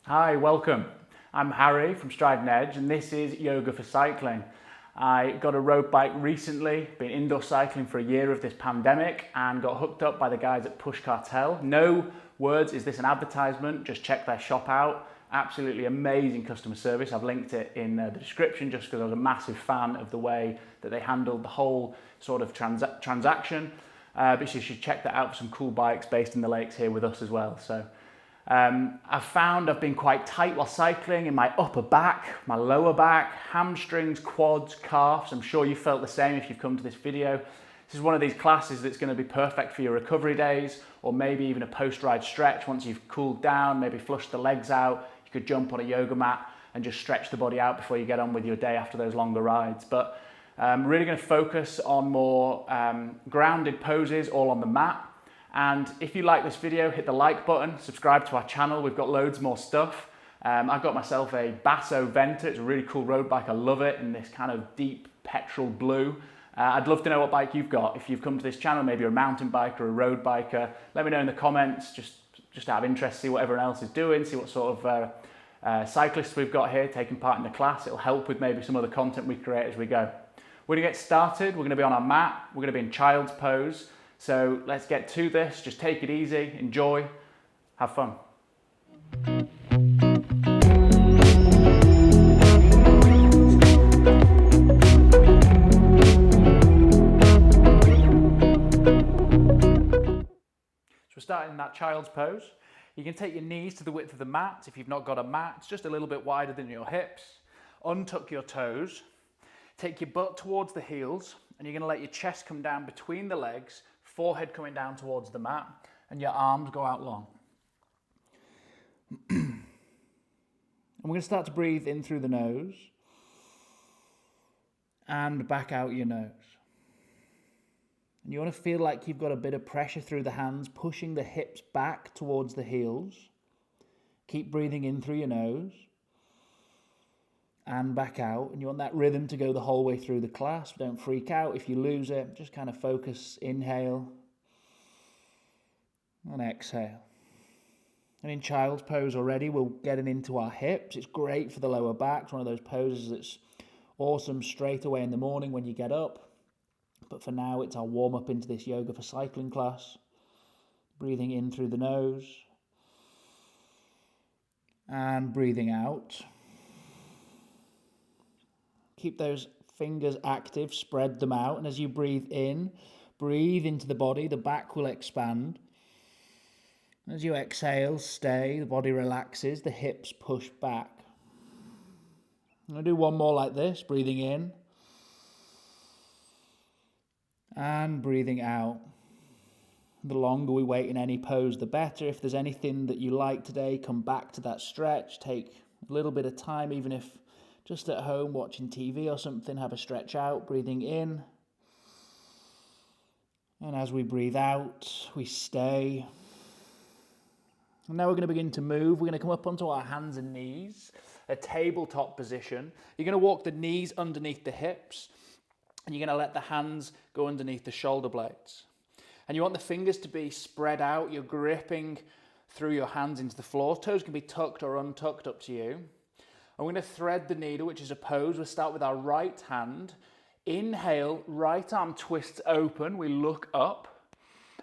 Hi, welcome. I'm Harry from Stride and Edge, and this is Yoga for Cycling. I got a road bike recently, been indoor cycling for a year of this pandemic, and got hooked up by the guys at Push Cartel. No words, is this an advertisement? Just check their shop out. Absolutely amazing customer service. I've linked it in the description just because I was a massive fan of the way that they handled the whole sort of transaction. But you should check that out for some cool bikes based in the lakes here with us as well. I've found I've been quite tight while cycling in my upper back, my lower back, hamstrings, quads, calves. I'm sure you felt the same if you've come to this video. This is one of these classes that's going to be perfect for your recovery days, or maybe even a post-ride stretch. Once you've cooled down, maybe flushed the legs out, you could jump on a yoga mat and just stretch the body out before you get on with your day after those longer rides. But I'm really going to focus on more grounded poses all on the mat. And if you like this video, hit the like button, subscribe to our channel. We've got loads more stuff. I've got myself a Basso Venta. It's a really cool road bike. I love it in this kind of deep petrol blue. I'd love to know what bike you've got. If you've come to this channel, maybe you're a mountain biker or a road biker, let me know in the comments, just out of interest, see what everyone else is doing, see what sort of cyclists we've got here taking part in the class. It'll help with maybe some of the content we create as we go. We're gonna get started. We're gonna be on our mat. We're gonna be in child's pose. So let's get to this, just take it easy, enjoy, have fun. So we're starting in that child's pose. You can take your knees to the width of the mat. If you've not got a mat, it's just a little bit wider than your hips. Untuck your toes, take your butt towards the heels, and you're gonna let your chest come down between the legs, forehead coming down towards the mat, and your arms go out long. And we're going to start to breathe in through the nose and back out your nose. And you want to feel like you've got a bit of pressure through the hands, pushing the hips back towards the heels. Keep breathing in through your nose and back out, and you want that rhythm to go the whole way through the class. Don't freak out if you lose it, just kind of focus, inhale and exhale. And in child's pose already, we're getting into our hips. It's great for the lower back. It's one of those poses that's awesome straight away in the morning when you get up. But for now, it's our warm up into this yoga for cycling class. Breathing in through the nose and breathing out. Keep those fingers active, spread them out. And as you breathe in, breathe into the body. The back will expand. As you exhale, stay. The body relaxes. The hips push back. I'm going to do one more like this. Breathing in. And breathing out. The longer we wait in any pose, the better. If there's anything that you like today, come back to that stretch. Take a little bit of time, even if just at home watching TV or something, have a stretch out, breathing in. And as we breathe out, we stay. And now we're going to begin to move. We're going to come up onto our hands and knees, a tabletop position. You're going to walk the knees underneath the hips, and you're going to let the hands go underneath the shoulder blades. And you want the fingers to be spread out. You're gripping through your hands into the floor. Toes can be tucked or untucked, up to you. I'm going to thread the needle, which is a pose. We'll start with our right hand. Inhale, right arm twists open. We look up.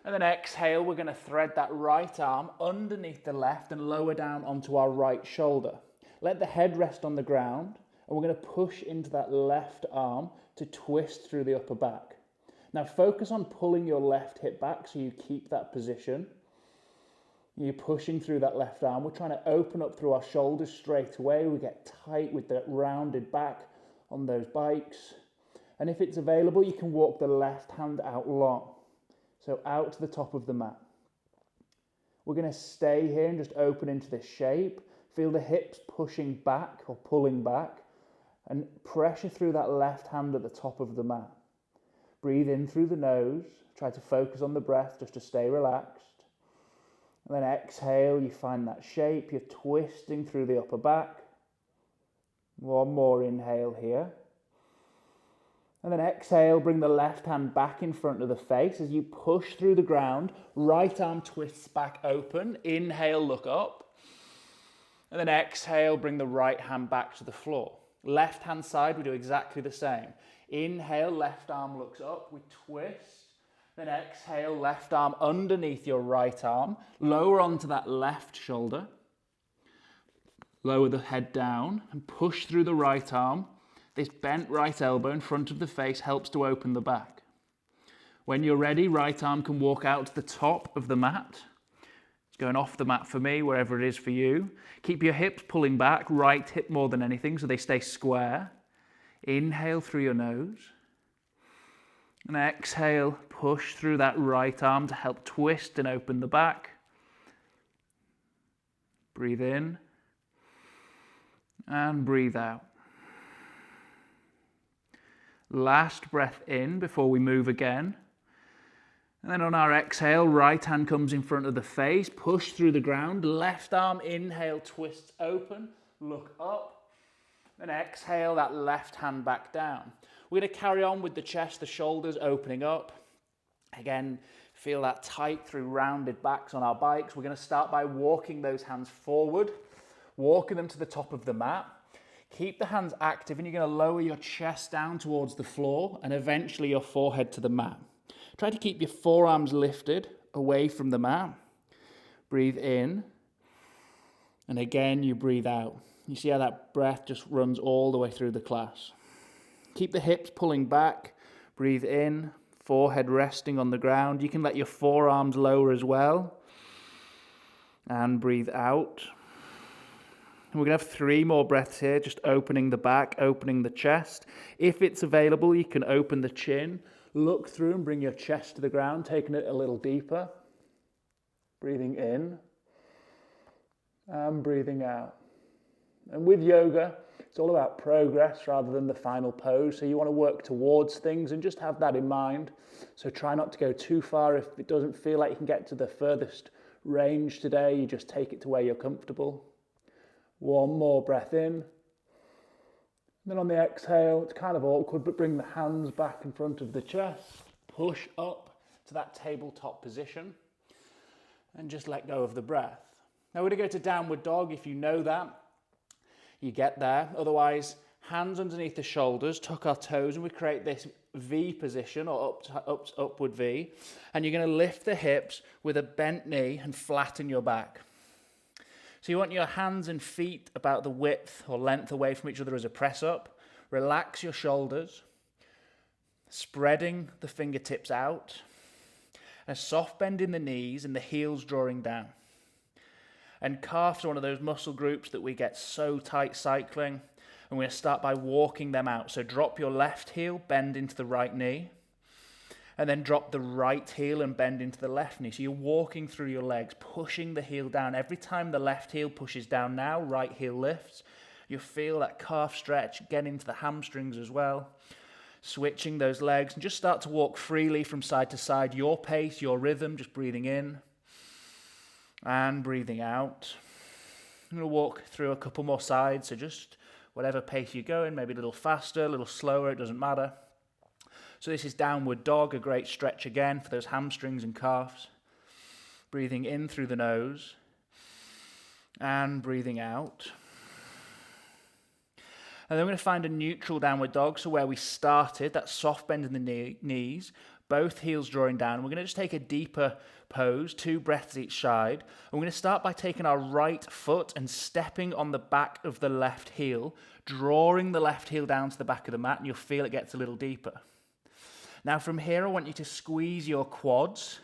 And then exhale, we're going to thread that right arm underneath the left and lower down onto our right shoulder. Let the head rest on the ground. And we're going to push into that left arm to twist through the upper back. Now focus on pulling your left hip back so you keep that position. You're pushing through that left arm. We're trying to open up through our shoulders straight away. We get tight with that rounded back on those bikes. And if it's available, you can walk the left hand out long. So out to the top of the mat. We're going to stay here and just open into this shape. Feel the hips pushing back or pulling back. And pressure through that left hand at the top of the mat. Breathe in through the nose. Try to focus on the breath just to stay relaxed. And then exhale, you find that shape. You're twisting through the upper back. One more inhale here. And then exhale, bring the left hand back in front of the face. As you push through the ground, right arm twists back open. Inhale, look up. And then exhale, bring the right hand back to the floor. Left hand side, we do exactly the same. Inhale, left arm looks up, we twist. Then exhale, left arm underneath your right arm. Lower onto that left shoulder. Lower the head down and push through the right arm. This bent right elbow in front of the face helps to open the back. When you're ready, right arm can walk out to the top of the mat. It's going off the mat for me, wherever it is for you. Keep your hips pulling back, right hip more than anything, so they stay square. Inhale through your nose. And exhale, push through that right arm to help twist and open the back. Breathe in. And breathe out. Last breath in before we move again. And then on our exhale, right hand comes in front of the face, push through the ground, left arm, inhale, twists open, look up, and exhale that left hand back down. We're going to carry on with the chest, the shoulders opening up. Again, feel that tight through rounded backs on our bikes. We're going to start by walking those hands forward, walking them to the top of the mat. Keep the hands active and you're going to lower your chest down towards the floor and eventually your forehead to the mat. Try to keep your forearms lifted away from the mat. Breathe in. And again, you breathe out. You see how that breath just runs all the way through the class. Keep the hips pulling back. Breathe in. Forehead resting on the ground. You can let your forearms lower as well. And breathe out. And we're going to have 3 more breaths here, just opening the back, opening the chest. If it's available, you can open the chin. Look through and bring your chest to the ground, taking it a little deeper. Breathing in and breathing out. And with yoga, it's all about progress rather than the final pose. So you want to work towards things and just have that in mind. So try not to go too far. If it doesn't feel like you can get to the furthest range today, you just take it to where you're comfortable. 1 more breath in. Then on the exhale, it's kind of awkward, but bring the hands back in front of the chest. Push up to that tabletop position. And just let go of the breath. Now we're going to go to downward dog. If you know that, you get there. Otherwise, hands underneath the shoulders, tuck our toes, and we create this V position, or upward V. And you're going to lift the hips with a bent knee and flatten your back. So you want your hands and feet about the width or length away from each other as a press up. Relax your shoulders, spreading the fingertips out. A soft bend in the knees and the heels drawing down. And calves are one of those muscle groups that we get so tight cycling. And we're going to start by walking them out. So drop your left heel, bend into the right knee. And then drop the right heel and bend into the left knee. So you're walking through your legs, pushing the heel down. Every time the left heel pushes down now, right heel lifts. You feel that calf stretch, get into the hamstrings as well. Switching those legs and just start to walk freely from side to side. Your pace, your rhythm, just breathing in and breathing out. I'm going to walk through a couple more sides. So just whatever pace you're going, maybe a little faster, a little slower, it doesn't matter. So this is downward dog, a great stretch again for those hamstrings and calves. Breathing in through the nose and breathing out. And then we're going to find a neutral downward dog, so where we started, that soft bend in the knees, both heels drawing down. We're going to just take a deeper pose, 2 breaths each side. And we're going to start by taking our right foot and stepping on the back of the left heel, drawing the left heel down to the back of the mat, and you'll feel it gets a little deeper. Now from here, I want you to squeeze your quads,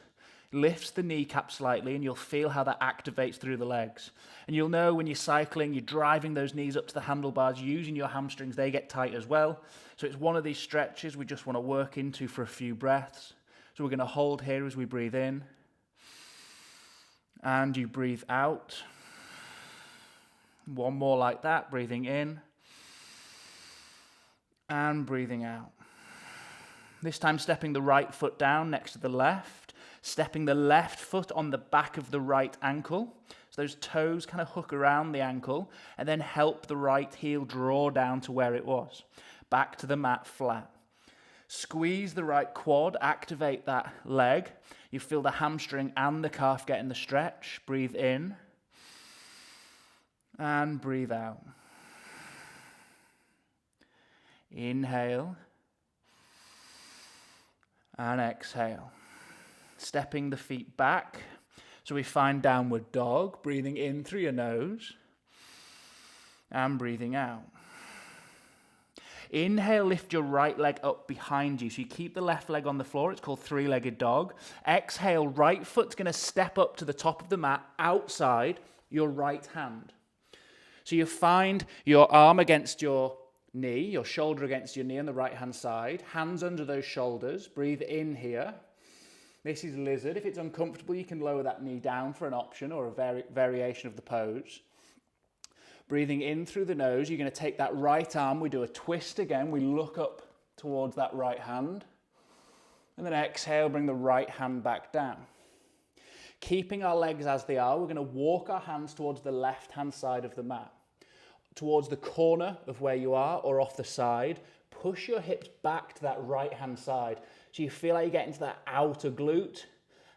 lifts the kneecap slightly, and you'll feel how that activates through the legs. And you'll know when you're cycling, you're driving those knees up to the handlebars, using your hamstrings, they get tight as well. So it's one of these stretches we just want to work into for a few breaths. So we're going to hold here as we breathe in. And you breathe out. 1 more like that, breathing in. And breathing out. This time stepping the right foot down next to the left, stepping the left foot on the back of the right ankle. So those toes kind of hook around the ankle and then help the right heel draw down to where it was. Back to the mat flat. Squeeze the right quad, activate that leg. You feel the hamstring and the calf getting the stretch. Breathe in And breathe out. Inhale. And exhale. Stepping the feet back. So we find downward dog, breathing in through your nose. And breathing out. Inhale, lift your right leg up behind you. So you keep the left leg on the floor. It's called three-legged dog. Exhale, right foot's going to step up to the top of the mat outside your right hand. So you find your arm against your knee, your shoulder against your knee on the right-hand side. Hands under those shoulders. Breathe in here. This is lizard. If it's uncomfortable, you can lower that knee down for an option or a variation of the pose. Breathing in through the nose, you're going to take that right arm, we do a twist again, we look up towards that right hand, and then exhale, bring the right hand back down. Keeping our legs as they are, we're going to walk our hands towards the left-hand side of the mat, towards the corner of where you are or off the side. Push your hips back to that right-hand side, so you feel like you get into that outer glute,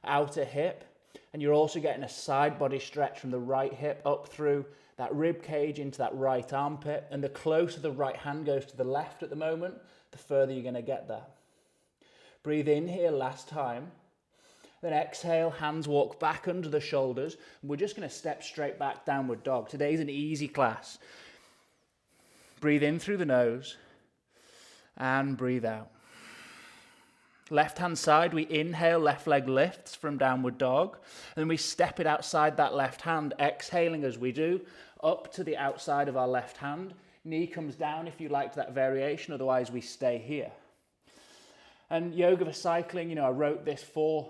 outer hip, and you're also getting a side body stretch from the right hip up through that rib cage into that right armpit, and the closer the right hand goes to the left at the moment, the further you're going to get there. Breathe in here last time. Then exhale, hands walk back under the shoulders, and we're just going to step straight back, downward dog. Today's an easy class. Breathe in through the nose, and breathe out. Left hand side, we inhale, left leg lifts from downward dog, and then we step it outside that left hand, exhaling as we do, up to the outside of our left hand. Knee comes down if you liked that variation, otherwise we stay here. And yoga for cycling, I wrote this for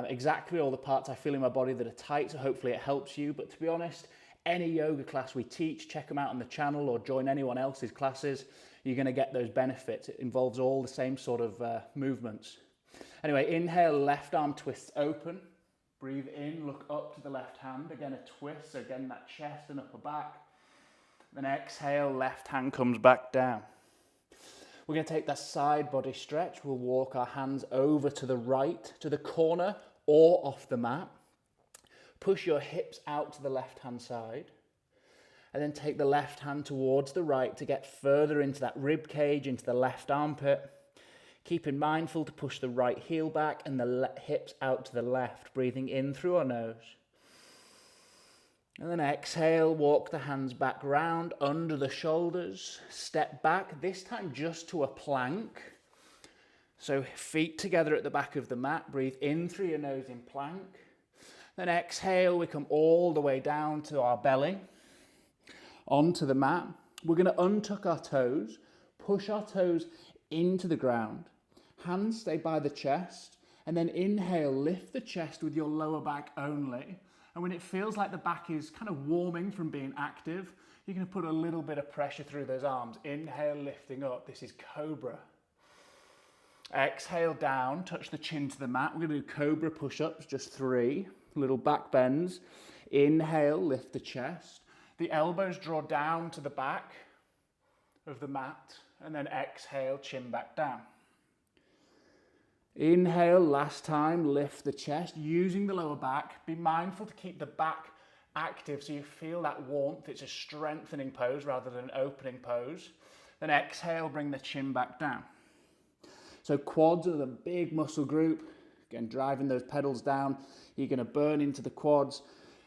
exactly all the parts I feel in my body that are tight, so hopefully it helps you. But to be honest, any yoga class we teach, check them out on the channel or join anyone else's classes, you're going to get those benefits. It involves all the same sort of movements. Anyway, inhale, left arm twists open. Breathe in, look up to the left hand. Again, a twist, so again, that chest and upper back. Then exhale, left hand comes back down. We're going to take that side body stretch. We'll walk our hands over to the right, to the corner or off the mat. Push your hips out to the left-hand side. And then take the left hand towards the right to get further into that rib cage, into the left armpit. Keeping mindful to push the right heel back and the hips out to the left, breathing in through our nose. And then exhale, walk the hands back round under the shoulders, step back, this time just to a plank. So feet together at the back of the mat, breathe in through your nose in plank. Then exhale, we come all the way down to our belly, onto the mat. We're going to untuck our toes, push our toes into the ground. Hands stay by the chest, and then inhale, lift the chest with your lower back only. And when it feels like the back is kind of warming from being active, you're going to put a little bit of pressure through those arms. Inhale, lifting up. This is Cobra. Exhale down, touch the chin to the mat. We're going to do Cobra Push-Ups, just 3. Little back bends. Inhale, lift the chest. The elbows draw down to the back of the mat, and then exhale, chin back down. Inhale, last time, lift the chest, using the lower back. Be mindful to keep the back active so you feel that warmth. It's a strengthening pose rather than an opening pose. Then exhale, bring the chin back down. So quads are the big muscle group. Again, driving those pedals down, you're going to burn into the quads,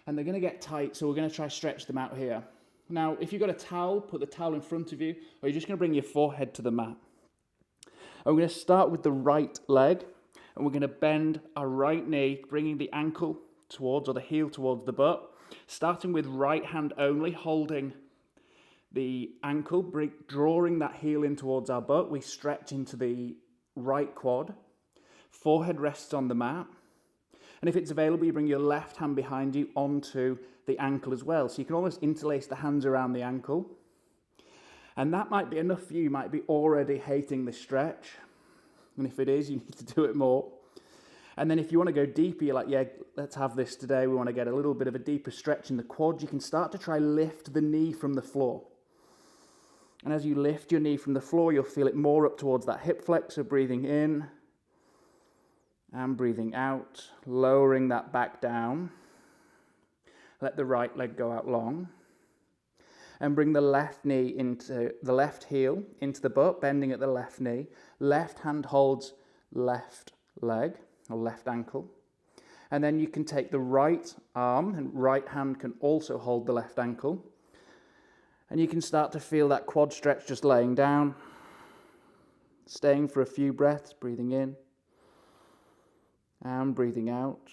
and they're going to get tight, so we're going to try stretch them out here. Now, if you've got a towel, put the towel in front of you, or you're just going to bring your forehead to the mat. And we're going to start with the right leg, and we're going to bend our right knee, bringing the ankle towards, or the heel towards the butt, starting with right hand only, holding the ankle, drawing that heel in towards our butt. We stretch into the right quad. Forehead rests on the mat. And if it's available, you bring your left hand behind you onto the ankle as well. So you can almost interlace the hands around the ankle. And that might be enough for you. You might be already hating the stretch. And if it is, you need to do it more. And then if you want to go deeper, you're like, yeah, let's have this today. We want to get a little bit of a deeper stretch in the quads. You can start to try lift the knee from the floor. And as you lift your knee from the floor, you'll feel it more up towards that hip flexor, breathing in and breathing out, lowering that back down. Let the right leg go out long. and bring the left knee into the left heel, into the butt, bending at the left knee. Left hand holds left leg or left ankle. And then you can take the right arm and right hand can also hold the left ankle. And you can start to feel that quad stretch just laying down. Staying for a few breaths, breathing in and breathing out.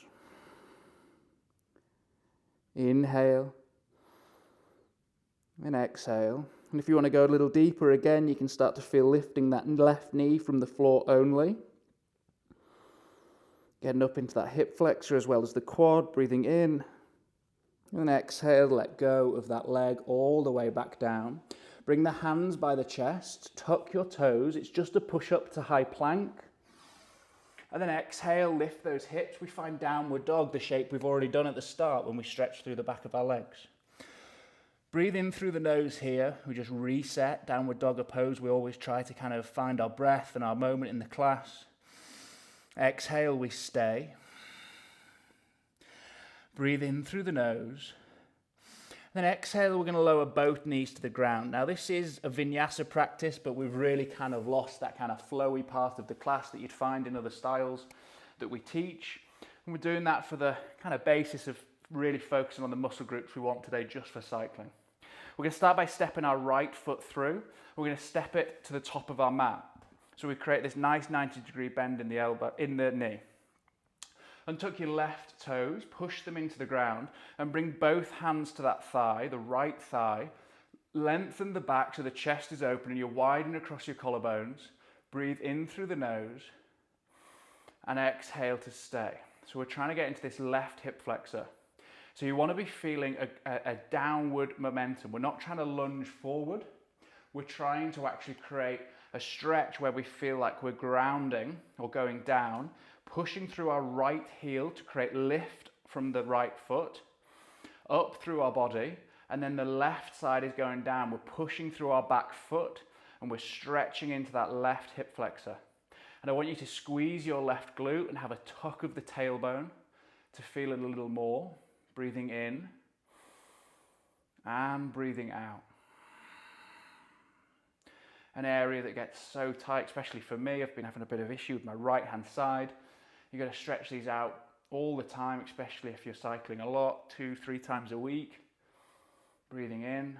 Inhale and exhale. And if you want to go a little deeper again, you can start to feel lifting that left knee from the floor only. Getting up into that hip flexor as well as the quad, breathing in. And exhale, let go of that leg all the way back down. Bring the hands by the chest, tuck your toes. It's just a push up to high plank. And then exhale, lift those hips. We find downward dog, the shape we've already done at the start when we stretch through the back of our legs. Breathe in through the nose here. We just reset, downward dog pose. We always try to kind of find our breath and our moment in the class. Exhale, we stay. Breathe in through the nose. Then exhale, we're going to lower both knees to the ground. Now this is a vinyasa practice, but we've really kind of lost that kind of flowy part of the class that you'd find in other styles that we teach. And we're doing that for the kind of basis of really focusing on the muscle groups we want today just for cycling. We're going to start by stepping our right foot through. We're going to step it to the top of our mat. So we create this nice 90-degree bend in the elbow, in the knee. Untuck your left toes, push them into the ground, and bring both hands to that thigh, the right thigh. Lengthen the back so the chest is open and you're widening across your collarbones. Breathe in through the nose and exhale to stay. So we're trying to get into this left hip flexor. So you want to be feeling a downward momentum. We're not trying to lunge forward. We're trying to actually create a stretch where we feel like we're grounding or going down, pushing through our right heel to create lift from the right foot, up through our body, and then the left side is going down. We're pushing through our back foot and we're stretching into that left hip flexor. And I want you to squeeze your left glute and have a tuck of the tailbone to feel it a little more. Breathing in and breathing out. An area that gets so tight, especially for me, I've been having a bit of issue with my right hand side. You've got to stretch these out all the time, especially if you're cycling a lot, 2-3 times a week. Breathing in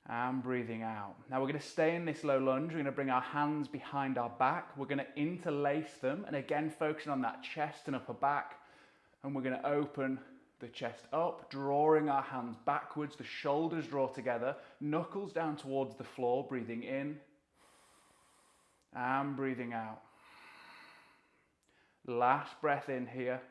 and breathing out. Now we're going to stay in this low lunge. We're going to bring our hands behind our back. We're going to interlace them, and again focusing on that chest and upper back. And we're going to open the chest up, drawing our hands backwards, the shoulders draw together, knuckles down towards the floor, breathing in and breathing out. Last breath in here.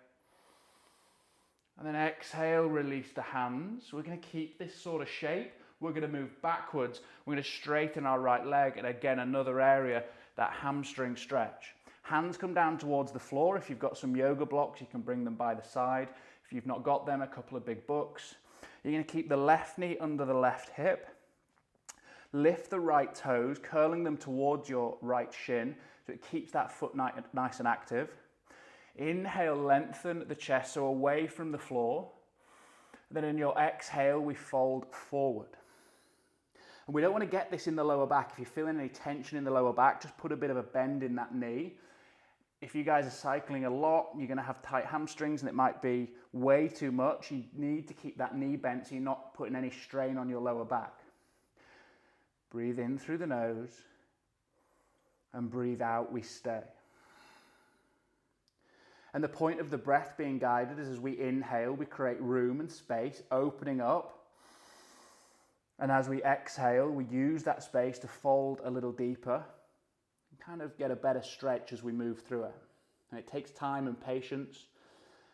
And then exhale, release the hands. We're going to keep this sort of shape. We're going to move backwards. We're going to straighten our right leg. And again, another area, that hamstring stretch. Hands come down towards the floor. If you've got some yoga blocks, you can bring them by the side. If you've not got them, a couple of big books. You're going to keep the left knee under the left hip. Lift the right toes, curling them towards your right shin, so it keeps that foot nice and active. Inhale, lengthen the chest, so away from the floor. Then in your exhale, we fold forward. And we don't want to get this in the lower back. If you're feeling any tension in the lower back, just put a bit of a bend in that knee. If you guys are cycling a lot, you're going to have tight hamstrings and it might be way too much. You need to keep that knee bent so you're not putting any strain on your lower back. Breathe in through the nose and breathe out, we stay. And the point of the breath being guided is as we inhale, we create room and space, opening up. And as we exhale, we use that space to fold a little deeper. Kind of get a better stretch as we move through it. And it takes time and patience.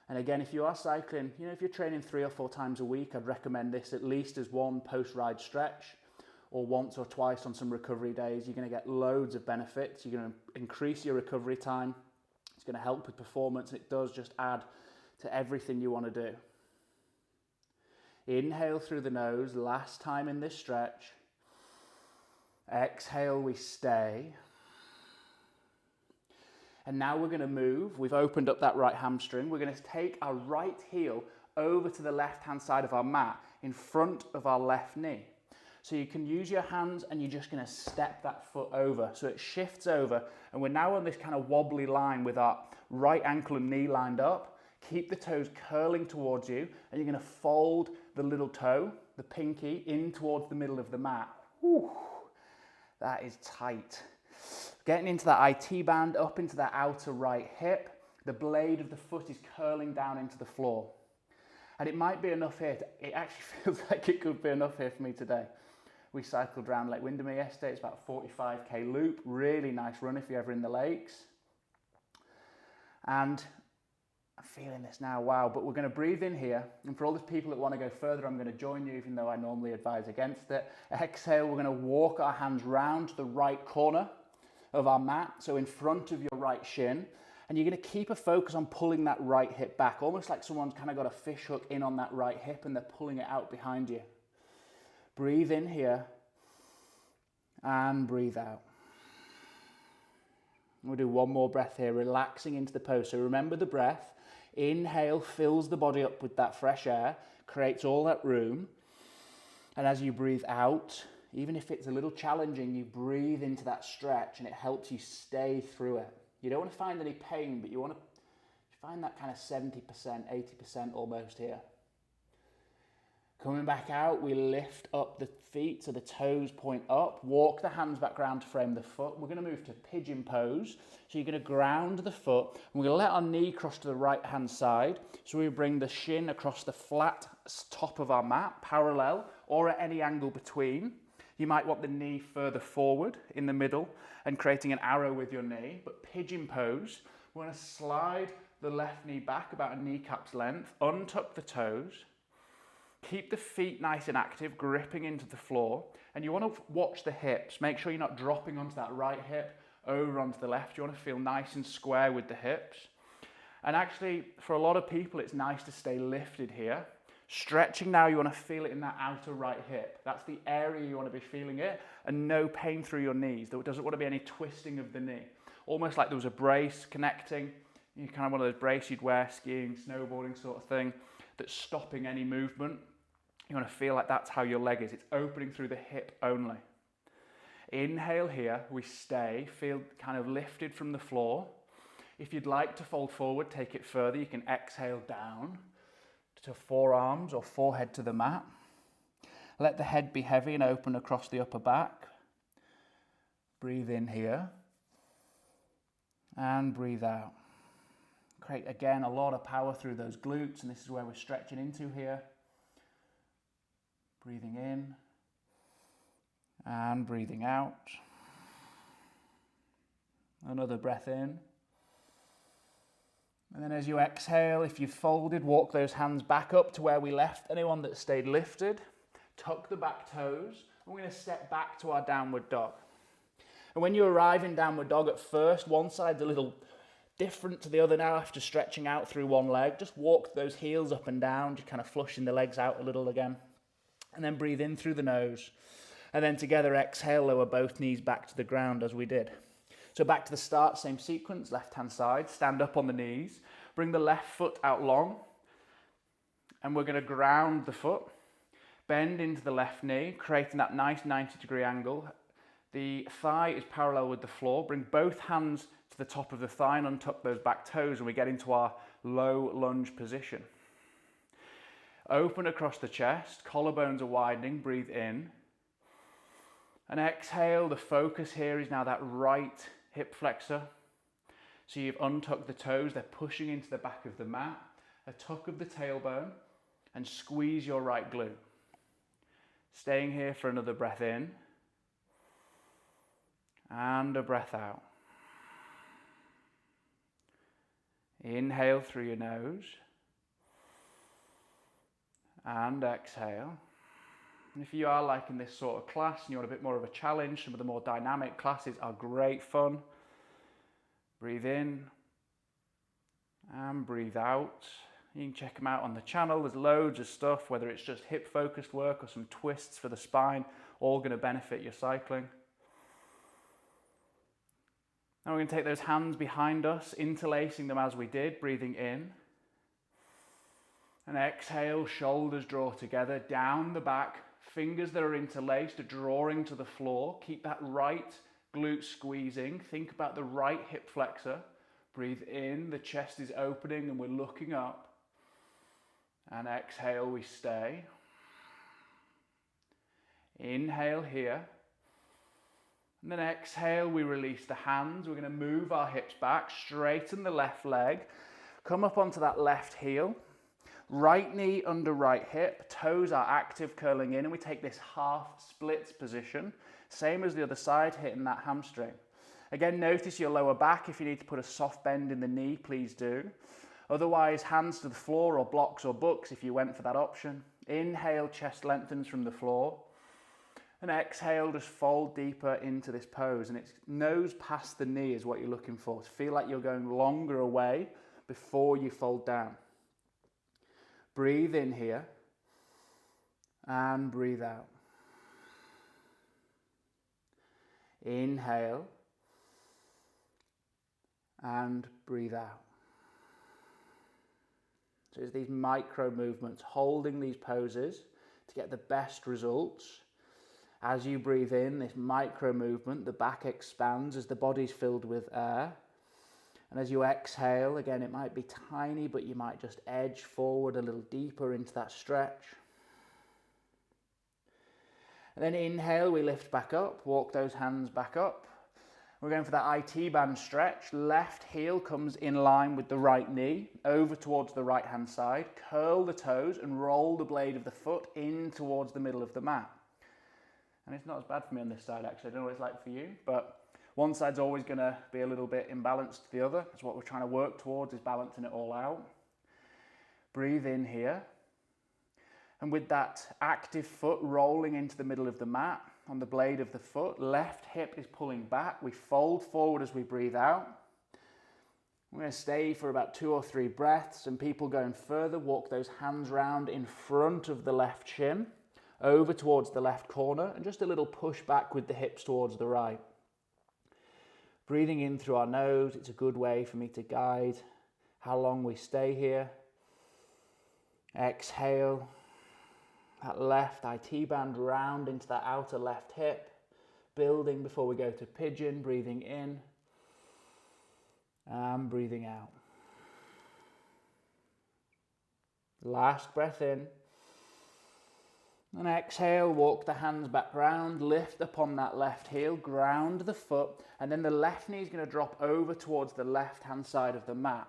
And again, if you are cycling, if you're training 3 or 4 times a week, I'd recommend this at least as one post-ride stretch or once or twice on some recovery days. You're going to get loads of benefits. You're going to increase your recovery time. It's going to help with performance, and it does just add to everything you want to do. Inhale through the nose, last time in this stretch. Exhale, we stay. And now we're going to move. We've opened up that right hamstring. We're going to take our right heel over to the left-hand side of our mat in front of our left knee. So you can use your hands and you're just going to step that foot over. So it shifts over and we're now on this kind of wobbly line with our right ankle and knee lined up. Keep the toes curling towards you and you're going to fold the little toe, the pinky, in towards the middle of the mat. Whew, that is tight. Getting into that IT band, up into that outer right hip. The blade of the foot is curling down into the floor. And it might be enough here, it actually feels like it could be enough here for me today. We cycled around Lake Windermere yesterday, it's about a 45k loop, really nice run if you're ever in the lakes. And I'm feeling this now, wow, but we're going to breathe in here. And for all those people that want to go further, I'm going to join you, even though I normally advise against it. Exhale, we're going to walk our hands round to the right corner of our mat, so in front of your right shin. And you're going to keep a focus on pulling that right hip back, almost like someone's kind of got a fish hook in on that right hip and they're pulling it out behind you. Breathe in here and breathe out. We'll do one more breath here, relaxing into the pose. So remember the breath. Inhale fills the body up with that fresh air, creates all that room. And as you breathe out, even if it's a little challenging, you breathe into that stretch and it helps you stay through it. You don't want to find any pain, but you want to find that kind of 70%, 80% almost here. Coming back out, we lift up the feet so the toes point up. Walk the hands back round to frame the foot. We're going to move to Pigeon Pose. So you're going to ground the foot. And we're going to let our knee cross to the right hand side. So we bring the shin across the flat top of our mat, parallel, or at any angle between. You might want the knee further forward in the middle and creating an arrow with your knee. But Pigeon Pose, we're going to slide the left knee back about a kneecap's length, untuck the toes. Keep the feet nice and active, gripping into the floor. And you want to watch the hips. Make sure you're not dropping onto that right hip, over onto the left. You want to feel nice and square with the hips. And actually, for a lot of people, it's nice to stay lifted here. Stretching now, you want to feel it in that outer right hip. That's the area you want to be feeling it. And no pain through your knees. There doesn't want to be any twisting of the knee. Almost like there was a brace connecting. You kind of one of those braces you'd wear skiing, snowboarding sort of thing, that's stopping any movement. You want to feel like that's how your leg is. It's opening through the hip only. Inhale here, we stay, feel kind of lifted from the floor. If you'd like to fold forward, take it further. You can exhale down to forearms or forehead to the mat. Let the head be heavy and open across the upper back. Breathe in here and breathe out. Create, again, a lot of power through those glutes, and this is where we're stretching into here. Breathing in and breathing out. Another breath in. And then as you exhale, if you've folded, walk those hands back up to where we left. Anyone that stayed lifted, tuck the back toes. And we're going to step back to our downward dog. And when you arrive in downward dog at first, one side's a little different to the other now after stretching out through one leg. Just walk those heels up and down, just kind of flushing the legs out a little again. And then breathe in through the nose. And then together exhale, lower both knees back to the ground as we did. So back to the start, same sequence, left hand side, stand up on the knees, bring the left foot out long. And we're going to ground the foot, bend into the left knee, creating that nice 90-degree angle. The thigh is parallel with the floor. Bring both hands to the top of the thigh and untuck those back toes, and we get into our low lunge position. Open across the chest, collarbones are widening, breathe in. And exhale, the focus here is now that right hip flexor. So you've untucked the toes, they're pushing into the back of the mat. A tuck of the tailbone and squeeze your right glute. Staying here for another breath in. And a breath out. Inhale through your nose. And exhale. And if you are liking this sort of class and you want a bit more of a challenge, some of the more dynamic classes are great fun. Breathe in and breathe out. You can check them out on the channel. There's loads of stuff, whether it's just hip focused work or some twists for the spine, all going to benefit your cycling. Now we're going to take those hands behind us, interlacing them as we did, breathing in. And exhale, shoulders draw together, down the back, fingers that are interlaced are drawing to the floor. Keep that right glute squeezing. Think about the right hip flexor. Breathe in, the chest is opening and we're looking up. And exhale, we stay. Inhale here. And then exhale, we release the hands. We're going to move our hips back, straighten the left leg, come up onto that left heel. Right knee under right hip, toes are active, curling in, and we take this half splits position. Same as the other side, hitting that hamstring. Again, notice your lower back. If you need to put a soft bend in the knee, please do. Otherwise, hands to the floor or blocks or books if you went for that option. Inhale, chest lengthens from the floor. And exhale, just fold deeper into this pose. And it's nose past the knee is what you're looking for. To feel like you're going longer away before you fold down. Breathe in here and breathe out. Inhale and breathe out. So it's these micro movements, holding these poses to get the best results. As you breathe in, this micro movement, the back expands as the body's filled with air. And as you exhale, again, it might be tiny, but you might just edge forward a little deeper into that stretch. And then inhale, we lift back up, walk those hands back up. We're going for that IT band stretch. Left heel comes in line with the right knee, over towards the right hand side. Curl the toes and roll the blade of the foot in towards the middle of the mat. And it's not as bad for me on this side, actually. I don't know what it's like for you, but one side's always going to be a little bit imbalanced to the other. That's what we're trying to work towards, is balancing it all out. Breathe in here. And with that active foot rolling into the middle of the mat, on the blade of the foot, left hip is pulling back. We fold forward as we breathe out. We're going to stay for about 2 or 3 breaths, and people going further, walk those hands round in front of the left shin, over towards the left corner, and just a little push back with the hips towards the right. Breathing in through our nose, it's a good way for me to guide how long we stay here. Exhale, that left IT band round into that outer left hip, building before we go to pigeon, breathing in and breathing out. Last breath in. And exhale, walk the hands back round, lift upon that left heel, ground the foot, and then the left knee is going to drop over towards the left-hand side of the mat.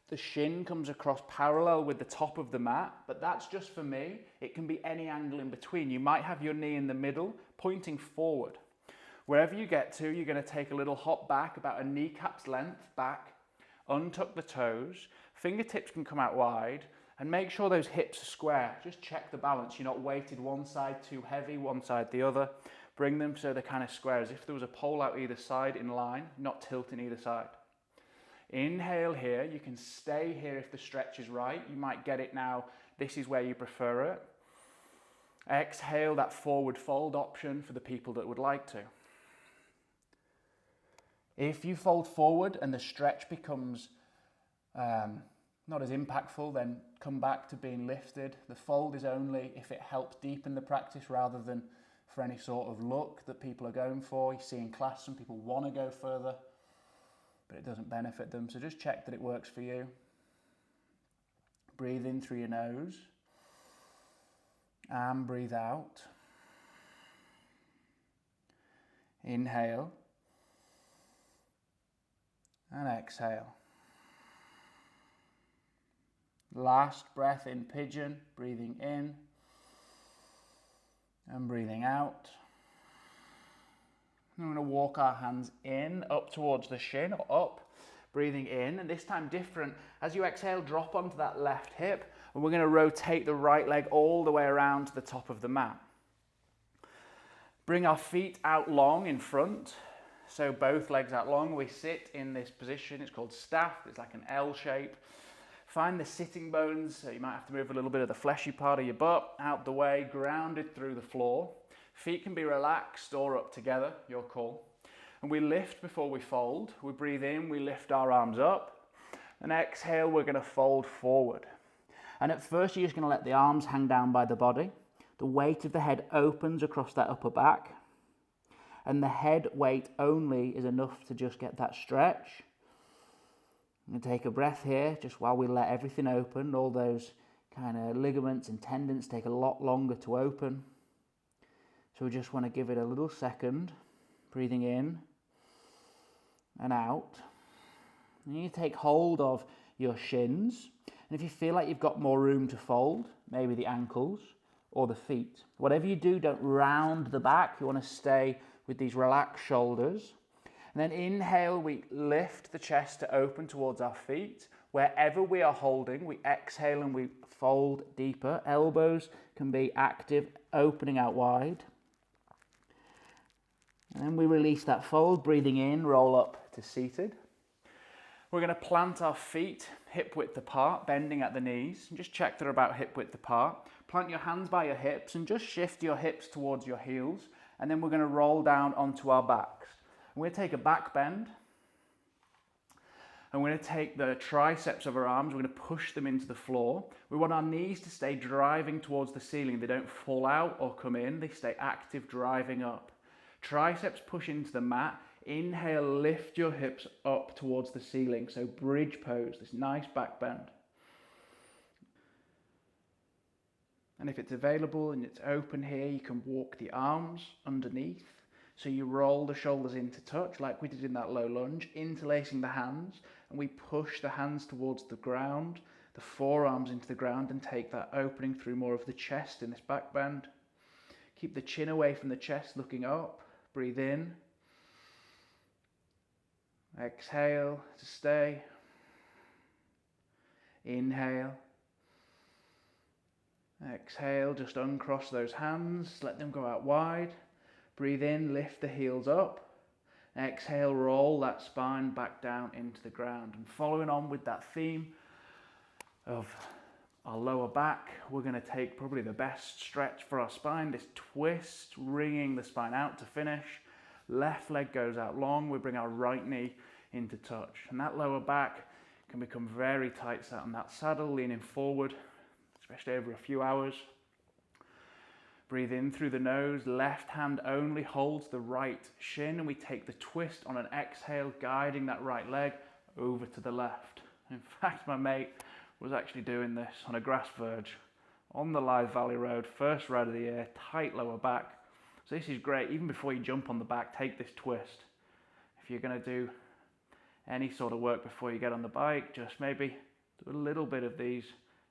The shin comes across parallel with the top of the mat, but that's just for me. It can be any angle in between. You might have your knee in the middle, pointing forward. Wherever you get to, you're going to take a little hop back, about a kneecap's length back, untuck the toes, fingertips can come out wide, and make sure those hips are square. Just check the balance. You're not weighted one side too heavy, one side the other. Bring them so they're kind of square, as if there was a pole out either side in line, not tilting either side. Inhale here. You can stay here if the stretch is right. You might get it now. This is where you prefer it. Exhale, that forward fold option for the people that would like to. If you fold forward and the stretch becomes not as impactful, then come back to being lifted. The fold is only if it helps deepen the practice rather than for any sort of look that people are going for. You see in class some people want to go further, but it doesn't benefit them. So just check that it works for you. Breathe in through your nose and breathe out. Inhale and exhale. Last breath in pigeon, breathing in and breathing out. I'm going to walk our hands in, up towards the shin, or up, breathing in, and this time different. As you exhale, drop onto that left hip, and we're going to rotate the right leg all the way around to the top of the mat. Bring our feet out long in front, so both legs out long. We sit in this position, it's called staff, it's like an L shape. Find the sitting bones, so you might have to move a little bit of the fleshy part of your butt out the way, grounded through the floor. Feet can be relaxed or up together, your call. And we lift before we fold. We breathe in, we lift our arms up. And exhale, we're going to fold forward. And at first, you're just going to let the arms hang down by the body. The weight of the head opens across that upper back. And the head weight only is enough to just get that stretch. I'm going to take a breath here, just while we let everything open. All those kind of ligaments and tendons take a lot longer to open. So we just want to give it a little second, breathing in and out. And you take hold of your shins. And if you feel like you've got more room to fold, maybe the ankles or the feet. Whatever you do, don't round the back. You want to stay with these relaxed shoulders. And then inhale, we lift the chest to open towards our feet. Wherever we are holding, we exhale and we fold deeper. Elbows can be active, opening out wide. And then we release that fold, breathing in, roll up to seated. We're going to plant our feet hip width apart, bending at the knees. And just check they're about hip width apart. Plant your hands by your hips and just shift your hips towards your heels. And then we're going to roll down onto our backs. We're going to take a back bend. And we're going to take the triceps of our arms, we're going to push them into the floor. We want our knees to stay driving towards the ceiling. They don't fall out or come in, they stay active, driving up. Triceps push into the mat. Inhale, lift your hips up towards the ceiling. So bridge pose, this nice back bend. And if it's available and it's open here, you can walk the arms underneath. So you roll the shoulders into touch, like we did in that low lunge, interlacing the hands, and we push the hands towards the ground, the forearms into the ground, and take that opening through more of the chest in this back bend. Keep the chin away from the chest, looking up. Breathe in. Exhale to stay. Inhale. Exhale, just uncross those hands, let them go out wide. Breathe in, lift the heels up. Exhale, roll that spine back down into the ground. And following on with that theme of our lower back, we're going to take probably the best stretch for our spine, this twist, wringing the spine out to finish. Left leg goes out long, we bring our right knee into touch. And that lower back can become very tight sat on that saddle, leaning forward, especially over a few hours. Breathe in through the nose, left hand only holds the right shin, and we take the twist on an exhale, guiding that right leg over to the left. In fact, my mate was actually doing this on a grass verge on the live valley road, first ride of the year, tight lower back. So this is great, even before you jump on the back, take this twist. If you're going to do any sort of work before you get on the bike, just maybe do a little bit of these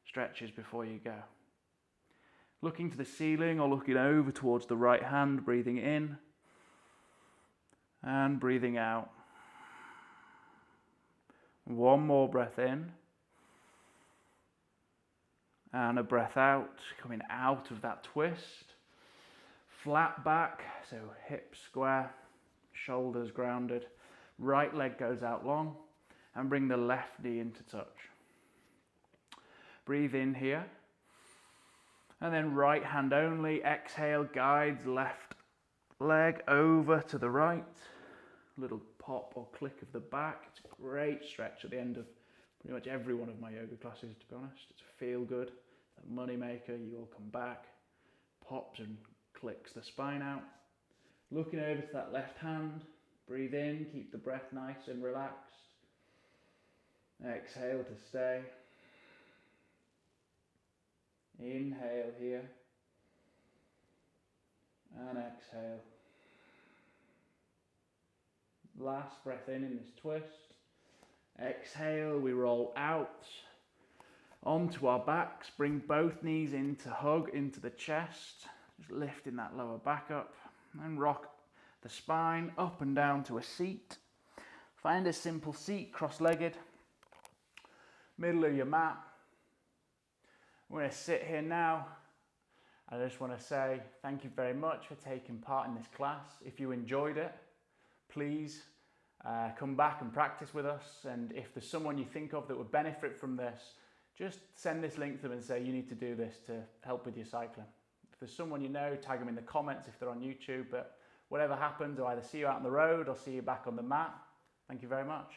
stretches before you go. Looking to the ceiling or looking over towards the right hand, breathing in and breathing out. One more breath in and a breath out, coming out of that twist. Flat back, so hips square, shoulders grounded. Right leg goes out long and bring the left knee into touch. Breathe in here. And then right hand only, exhale, guides left leg over to the right. Little pop or click of the back. It's a great stretch at the end of pretty much every one of my yoga classes, to be honest. It's a feel good, a money maker, you all come back, pops and clicks the spine out. Looking over to that left hand, breathe in, keep the breath nice and relaxed. Exhale to stay. Inhale here and exhale. Last breath in this twist. Exhale, we roll out onto our backs, bring both knees into hug into the chest, just lifting that lower back up, and rock the spine up and down to a seat. Find a simple seat, cross-legged, middle of your mat. We're going to sit here now. I just want to say thank you very much for taking part in this class. If you enjoyed it, please come back and practice with us. And if there's someone you think of that would benefit from this, just send this link to them and say you need to do this to help with your cycling. If there's someone you know, tag them in the comments if they're on YouTube. But whatever happens, I'll either see you out on the road or see you back on the mat. Thank you very much.